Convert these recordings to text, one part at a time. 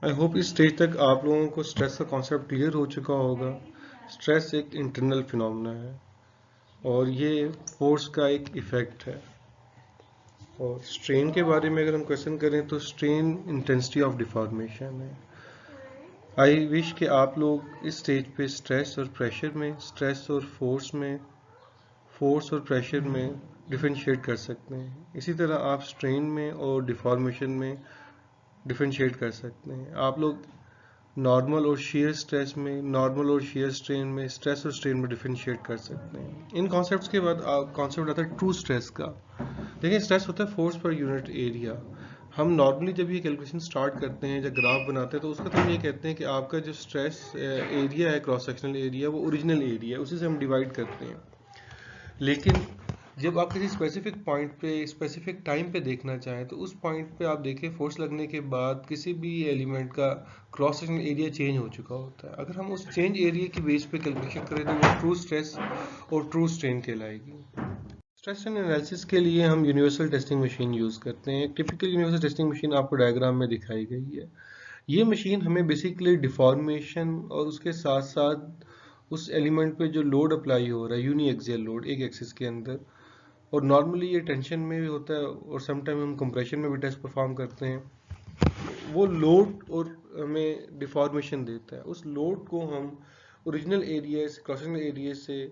I hope इस stage तक आप लोगों को स्ट्रेस का कॉन्सेप्ट क्लियर हो चुका होगा। स्ट्रेस एक इंटरनल फिनोमेना है और ये फोर्स का एक इफेक्ट है। और स्ट्रेन के बारे में अगर हम क्वेश्चन करें तो स्ट्रेन इंटेंसिटी ऑफ डिफॉर्मेशन है। आई विश कि आप लोग इस स्टेज पे स्ट्रेस और प्रेशर में, स्ट्रेस और फोर्स और प्रेशर में डिफरेंशिएट कर सकते हैं। इसी तरह आप स्ट्रेन में और डिफॉर्मेशन में डिफरेंशिएट कर सकते हैं। आप लोग नॉर्मल और शेयर स्ट्रेस में, नॉर्मल और शेयर स्ट्रेन में, स्ट्रेस और स्ट्रेन में डिफरेंशिएट कर सकते हैं। इन कॉन्सेप्ट्स के बाद कॉन्सेप्ट आता है ट्रू स्ट्रेस का। देखिए, स्ट्रेस होता है फोर्स पर यूनिट एरिया। हम नॉर्मली जब ये कैलकुलेशन स्टार्ट करते हैं, जब ग्राफ बनाते हैं, तो उसका तो हम ये कहते हैं कि आपका जो स्ट्रेस एरिया है, क्रॉस सेक्शनल एरिया, वो ओरिजिनल एरिया है, उसी से हम डिवाइड करते हैं। लेकिन जब आप किसी स्पेसिफिक पॉइंट पे, स्पेसिफिक टाइम पे देखना चाहें, तो उस पॉइंट पे आप देखिए फोर्स लगने के बाद किसी भी एलिमेंट का क्रॉस सेक्शनल एरिया चेंज हो चुका होता है। अगर हम उस चेंज एरिया की बेस पे कैलकुलेशन करें तो वो ट्रू स्ट्रेस और ट्रू स्ट्रेन कहलाएगी। स्ट्रेस एंड एनालिसिस के लिए हम यूनिवर्सल टेस्टिंग मशीन यूज़ करते हैं। एक टिपिकल यूनिवर्सल टेस्टिंग मशीन आपको डायग्राम में दिखाई गई है। ये मशीन हमें बेसिकली डिफॉर्मेशन और उसके साथ साथ उस एलिमेंट पे जो लोड अप्लाई हो रहा है, यूनी एक्सियल लोड एक एक्सिस के अंदर, और नॉर्मली ये टेंशन में भी होता है और समटाइम हम कंप्रेशन में भी टेस्ट परफॉर्म करते हैं। वो लोड और हमें डिफॉर्मेशन देता है। उस लोड को हम ओरिजिनल एरिया से, क्रॉस सेक्शनल एरिया से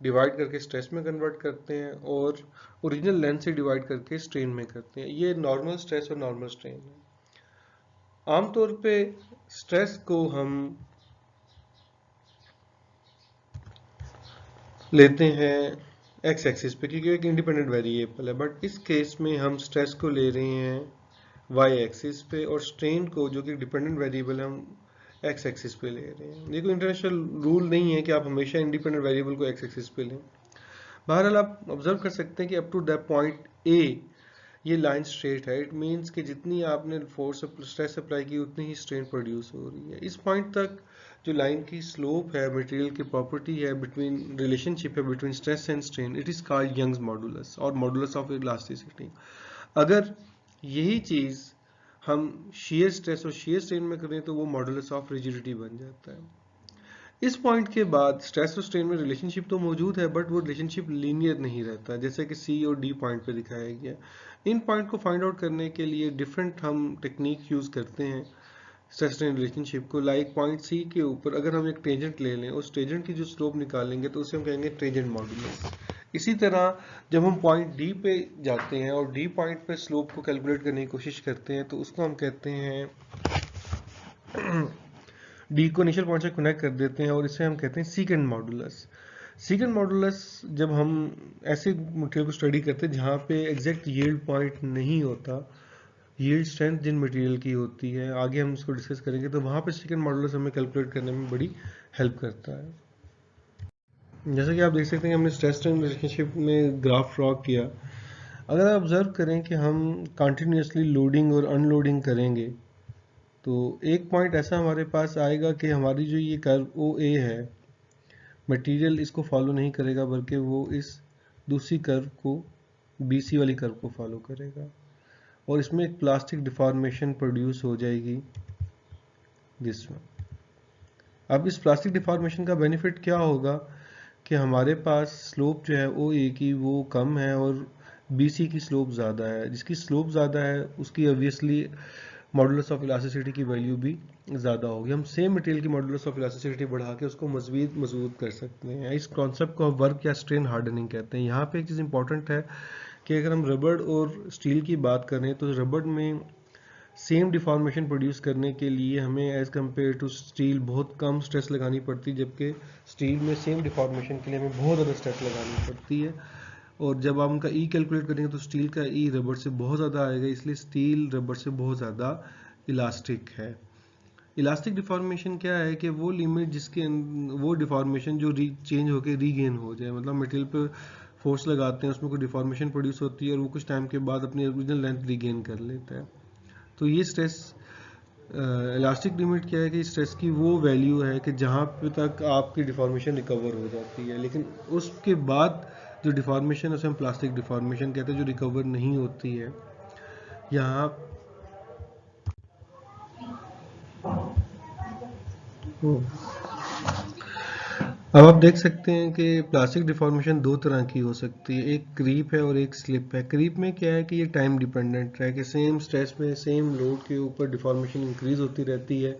डिवाइड करके स्ट्रेस में कन्वर्ट करते हैं और ओरिजिनल लेंथ से डिवाइड करके स्ट्रेन में करते हैं। ये नॉर्मल स्ट्रेस और नॉर्मल स्ट्रेन है। आमतौर पे स्ट्रेस को हम लेते हैं एक्स एक्सिस पे, क्योंकि एक इंडिपेंडेंट वेरिएबल है। बट इस केस में हम स्ट्रेस को ले रहे हैं वाई एक्सिस पे और स्ट्रेन को, जो कि डिपेंडेंट वेरिएबल है, हम एक्स एक्सिस पे ले रहे हैं। ये कोई इंटरनेशनल रूल नहीं है कि आप हमेशा इंडिपेंडेंट वेरिएबल को एक्स एक्सिस पे लें। बहरहाल आप ऑब्जर्व कर सकते हैं कि up to that point A ये लाइन स्ट्रेट है। इट मीन्स कि जितनी आपने फोर्स स्ट्रेस अप्लाई की उतनी ही स्ट्रेन प्रोड्यूस हो रही है। इस पॉइंट तक जो लाइन की स्लोप है, मटेरियल की प्रॉपर्टी है, बिटवीन रिलेशनशिप है between stress and strain, it is called Young's modulus और मॉडुलस ऑफ इलास्टिसिटी। अगर यही चीज हम शेयर स्ट्रेस और शेयर स्ट्रेन में करें तो वो मॉडुलस ऑफ रिजिडिटी बन जाता है। इस पॉइंट के बाद स्ट्रेस और स्ट्रेन में रिलेशनशिप तो मौजूद है, बट वो रिलेशनशिप लीनियर नहीं रहता, जैसे कि सी और डी पॉइंट पे दिखाया गया। इन पॉइंट को फाइंड आउट करने के लिए डिफरेंट हम टेक्निक यूज करते हैं स्ट्रेस स्ट्रेन रिलेशनशिप को। लाइक पॉइंट सी के ऊपर अगर हम एक टेंजेंट ले लें, उस टेंजेंट की जो स्लोप निकालेंगे तो उसे हम कहेंगे टेंजेंट मॉडुलस। इसी तरह जब हम पॉइंट डी पे जाते हैं और डी पॉइंट पे स्लोप को कैलकुलेट करने की कोशिश करते हैं, तो उसको हम कहते हैं डी को इनिशियल पॉइंट से कनेक्ट कर देते हैं और इसे हम कहते हैं सीकेंड मॉडुलस। सीकेंड मॉडुलस जब हम ऐसे मटेरियल को स्टडी करते हैं जहाँ पे एग्जैक्ट यील्ड पॉइंट नहीं होता, यील्ड स्ट्रेंथ जिन मटेरियल की होती है, आगे हम इसको डिस्कस करेंगे, तो वहाँ पे सेकंड मॉडुलस हमें कैलकुलेट करने में बड़ी हेल्प करता है। जैसा कि आप देख सकते हैं हमने स्ट्रेस स्ट्रेन रिलेशनशिप में ग्राफ ड्रॉ किया। अगर आप ऑब्जर्व करें कि हम कंटिन्यूसली लोडिंग और अनलोडिंग करेंगे तो एक पॉइंट ऐसा हमारे पास आएगा कि हमारी जो ये कर्व ओ ए है, मटेरियल इसको फॉलो नहीं करेगा, बल्कि वो इस दूसरी कर्व को, बीसी वाली कर्व को फॉलो करेगा और इसमें एक प्लास्टिक डिफॉर्मेशन प्रोड्यूस हो जाएगी दिस वन। अब इस प्लास्टिक डिफॉर्मेशन का बेनिफिट क्या होगा कि हमारे पास स्लोप जो है ओ ए की वो कम है और बीसी की स्लोप ज़्यादा है। जिसकी स्लोप ज़्यादा है उसकी ऑब्वियसली मॉडुलस ऑफ इलास्टिसिटी की वैल्यू भी ज़्यादा होगी। हम सेम मटेरियल की मॉडुलस ऑफ इलास्टिसिटी बढ़ा के उसको मजबूत कर सकते हैं। इस कॉन्सेप्ट को वर्क या स्ट्रेन हार्डनिंग कहते हैं। यहाँ पे एक चीज़ इंपॉर्टेंट है कि अगर हम रबड़ और स्टील की बात करें तो रबड़ में सेम डिफॉर्मेशन प्रोड्यूस करने के लिए हमें एज कम्पेयर टू स्टील बहुत कम स्ट्रेस लगानी पड़ती है, जबकि स्टील में सेम डिफॉर्मेशन के लिए हमें बहुत ज़्यादा स्ट्रेस लगानी पड़ती है। और जब आप उनका ई कैलकुलेट करेंगे तो स्टील का ई रबड़ से बहुत ज़्यादा आएगा, इसलिए स्टील रबड़ से बहुत ज़्यादा इलास्टिक है। इलास्टिक डिफॉर्मेशन क्या है कि वो लिमिट जिसके वो डिफॉर्मेशन जो चेंज होकर रीगेन हो जाए, मतलब मटेरियल पर फोर्स लगाते हैं उसमें कोई डिफॉर्मेशन प्रोड्यूस होती है और वो कुछ टाइम के बाद अपनी ओरिजिनल लेंथ रीगेन कर लेता है। तो ये स्ट्रेस इलास्टिक लिमिट क्या है कि स्ट्रेस की वो वैल्यू है कि जहाँ पे तक आपकी डिफॉर्मेशन रिकवर हो जाती है, लेकिन उसके बाद जो डिफॉर्मेशन है उसे हम प्लास्टिक डिफॉर्मेशन कहते हैं, जो रिकवर नहीं होती है। यहाँ अब आप देख सकते हैं कि प्लास्टिक डिफॉर्मेशन दो तरह की हो सकती है, एक क्रीप है और एक स्लिप है। क्रीप में क्या है कि ये टाइम डिपेंडेंट है कि सेम स्ट्रेस में सेम लोड के ऊपर डिफॉर्मेशन इंक्रीज होती रहती है,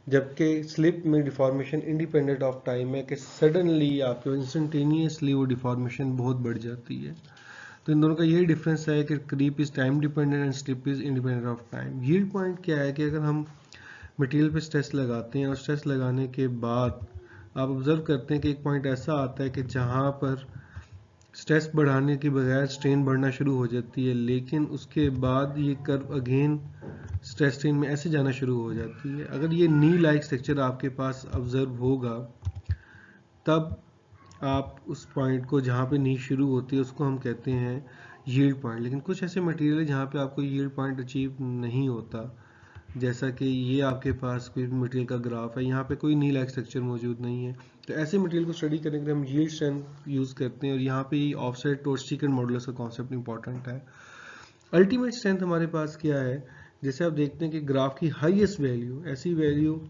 जबकि स्लिप में डिफॉर्मेशन इंडिपेंडेंट ऑफ टाइम है कि सडनली आपके इंस्टेंटेनियसली वो डिफॉर्मेशन बहुत बढ़ जाती है। तो इन दोनों का यही डिफरेंस है कि creep is time dependent and slip is independent of time. Yield point क्या है कि अगर हम मटेरियल पे स्ट्रेस लगाते हैं और स्ट्रेस लगाने के बाद आप ऑब्जर्व करते हैं कि एक पॉइंट ऐसा आता है कि जहाँ पर स्ट्रेस बढ़ाने के बगैर स्ट्रेन बढ़ना शुरू हो जाती है, लेकिन उसके बाद ये कर्व अगेन स्ट्रेस स्ट्रेन में ऐसे जाना शुरू हो जाती है। अगर ये नी लाइक स्ट्रक्चर आपके पास ऑब्जर्व होगा तब आप उस पॉइंट को जहाँ पे नी शुरू होती है उसको हम कहते हैं यील्ड पॉइंट। लेकिन कुछ ऐसे मटेरियल है जहाँ पे आपको यील्ड पॉइंट अचीव नहीं होता, जैसा कि ये आपके पास कोई मटेरियल का ग्राफ है, यहाँ पे कोई नी लाइक स्ट्रक्चर मौजूद नहीं है। तो ऐसे मटेरियल को स्टडी करने के लिए हम यील्ड स्ट्रेंथ यूज़ करते हैं और यहाँ पे ऑफसेट और सीकेंट मॉडुलस का कॉन्सेप्ट इंपॉर्टेंट है। अल्टीमेट स्ट्रेंथ हमारे पास क्या है, जैसे आप देखते हैं कि ग्राफ की हाईएस्ट वैल्यू, ऐसी वैल्यू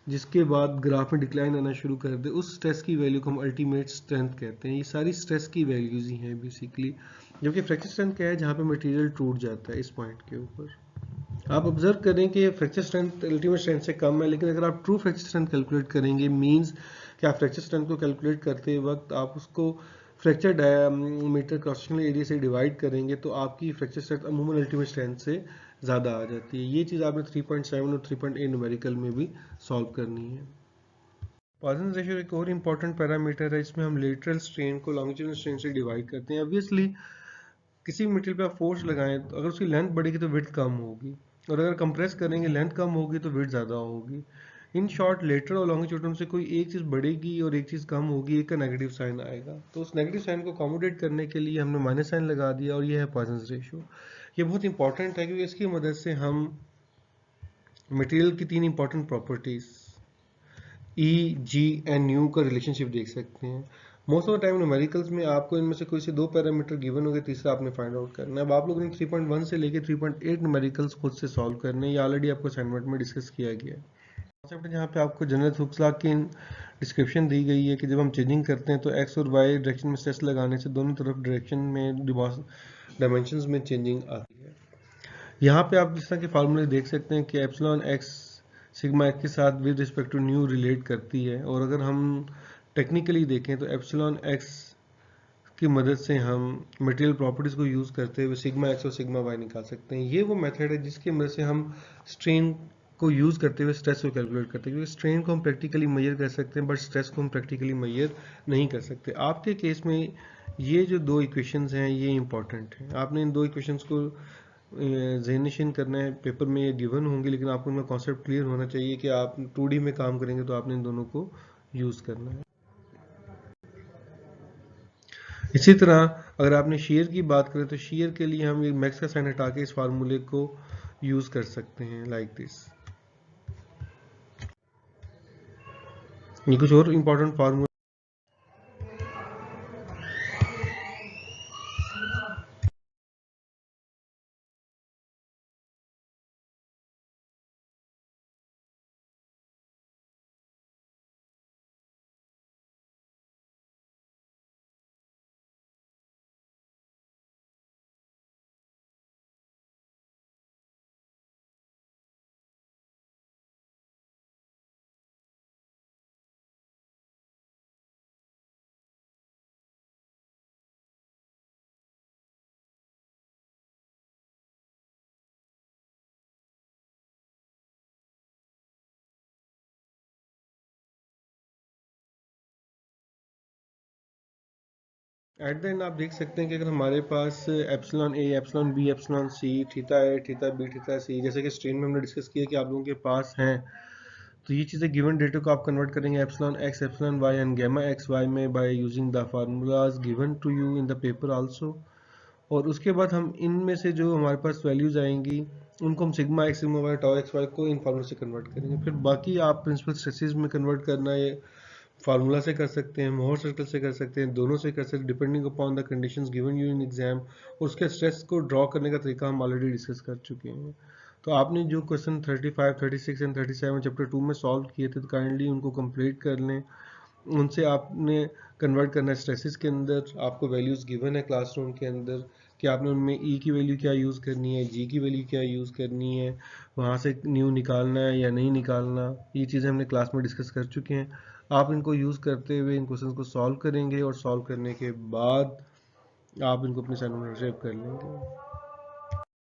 जिसके बाद ग्राफ में डिक्लाइन आना शुरू कर दे, उस स्ट्रेस की वैल्यू को हम अल्टीमेट स्ट्रेंथ कहते हैं। ये सारी स्ट्रेस की वैल्यूज ही हैं बेसिकली। जबकि फ्रैक्चर स्ट्रेंथ क्या है, जहाँ पे मटेरियल टूट जाता है इस पॉइंट के ऊपर। आप ऑब्जर्व करें कि फ्रैक्चर स्ट्रेंथ अल्टीमेट स्ट्रेंथ से कम है, लेकिन अगर आप ट्रू फ्रैक्चर स्ट्रेंथ कैलकुलेट करेंगे, मींस कि आप फ्रैक्चर स्ट्रेंथ को कैलकुलेट करते वक्त आप उसको fracture diameter cross sectional area से डिवाइड करेंगे तो आपकी फ्रैक्चर स्ट्रेंथ अमूमन अल्टीमेट स्ट्रेंथ से ज़्यादा आ जाती है। ये चीज़ आपने 3.7 और 3.8 न्यूमेरिकल में भी सॉल्व करनी है। पॉइजन रेशियो एक और इम्पॉर्टेंट पैरामीटर है, इसमें हम लेटरल स्ट्रेन को लॉन्गिट्यूडनल स्ट्रेन से डिवाइड करते हैं। ऑब्वियसली किसी भी मटेरियल पे आप फोर्स लगाएं तो अगर उसकी लेंथ बढ़ेगी तो विड्थ कम होगी, और अगर कंप्रेस करेंगे लेंथ कम होगी तो विड्थ ज़्यादा होगी। इन शॉर्ट लेटरल और लॉन्गिट्यूडनल से कोई एक चीज़ बढ़ेगी और एक चीज़ कम होगी, एक का नेगेटिव साइन आएगा। तो उस नेगेटिव साइन को अकोमोडेट करने के लिए हमने माइनस साइन लगा दिया, और ये है पॉइजन रेशियो। ये बहुत इंपॉर्टेंट है क्योंकि इसकी मदद से हम मटेरियल की तीन important properties E, G and U का रिलेशनशिप देख सकते हैं। Most of the time numericals में आपको इनमें से कोई से दो पैरामीटर गिवन होंगे, तीसरा आपने फाइंड आउट करना है। अब आप लोगों ने 3.1 से लेके 3.8 न्यूमेरिकल्स खुद से सॉल्व करने हैं, ये ऑलरेडी आपको असाइनमेंट में डिस्कस किया गया है। कॉन्सेप्ट है जहाँ पे आपको जनरल हुक्स लॉ की डिस्क्रिप्शन दी गई है कि जब हम चेंजिंग करते हैं तो एक्स और वाई डायरेक्शन में स्ट्रेस लगाने से दोनों तरफ डायरेक्शन में डायमेंशंस में चेंजिंग आती है। यहाँ पे आप इस तरह के फार्मूले देख सकते हैं कि एप्सिलॉन एक्स सिग्मा एक्स के साथ विद रिस्पेक्ट टू न्यू रिलेट करती है, और अगर हम टेक्निकली देखें तो एप्सिलॉन एक्स की मदद से हम मटेरियल प्रॉपर्टीज को यूज़ करते हुए सिग्मा एक्स और सिग्मा वाई निकाल सकते हैं। ये वो मेथड है जिसकी मदद से हम स्ट्रेन को यूज़ करते हुए स्ट्रेस को कैलकुलेट करते हैं, क्योंकि स्ट्रेन को हम प्रैक्टिकली मेजर कर सकते हैं बट स्ट्रेस को हम प्रैक्टिकली मेजर नहीं कर सकते। आपके केस में ये जो दो इक्वेशंस हैं ये इंपॉर्टेंट हैं, आपने इन दो इक्वेशंस को जेनिशन करना है। पेपर में ये गिवन होंगे लेकिन आपको उनका कॉन्सेप्ट क्लियर होना चाहिए कि आप 2D में काम करेंगे तो आपने इन दोनों को यूज़ करना है। इसी तरह अगर आपने शेयर की बात करें तो शेयर के लिए हम मैक्स का साइन हटा के इस फार्मूले को यूज़ कर सकते हैं लाइक दिस। ये कुछ और इम्पोर्टेंट फार्मूले एट द एंड आप देख सकते हैं कि अगर हमारे पास एप्सिलॉन ए, एप्सिलॉन बी, एप्सिलॉन सी, थीटा ए, थीटा बी, थीटा सी, जैसे कि स्ट्रेन में हमने डिस्कस किया कि आप लोगों के पास हैं, तो ये चीज़ें गिवन डेटा को आप कन्वर्ट करेंगे epsilon x, epsilon y and gamma x y में by using the formulas given to you in the paper also. और उसके बाद हम इनमें से जो हमारे पास वैल्यूज आएंगी उनको हम sigma X, sigma Y, tau X Y को इन फार्मूला से कन्वर्ट करेंगे। फिर बाकी आप प्रिंसिपल स्ट्रेसेस में कन्वर्ट करना है, फार्मूला से कर सकते हैं, मोहर सर्कल से कर सकते हैं, दोनों से कर सकते हैं depending upon the conditions given you in exam. और उसके स्ट्रेस को ड्रॉ करने का तरीका हम ऑलरेडी डिस्कस कर चुके हैं। तो आपने जो क्वेश्चन 35, 36 एंड 37 चैप्टर 2 में सॉल्व किए थे, तो काइंडली उनको कंप्लीट कर लें। उनसे आपने कन्वर्ट करना है स्ट्रेसेस के अंदर। आपको वैल्यूज़ गिवन है क्लासरूम के अंदर कि आपने उनमें ई की वैल्यू क्या यूज़ करनी है, जी की वैल्यू क्या यूज़ करनी है, वहाँ से न्यू निकालना है या नहीं निकालना। ये चीज़ें हमने क्लास में डिस्कस कर चुके हैं। आप इनको यूज़ करते हुए इन क्वेश्चन को सॉल्व करेंगे और सॉल्व करने के बाद आप इनको अपने असाइनमेंट में सेव कर लेंगे।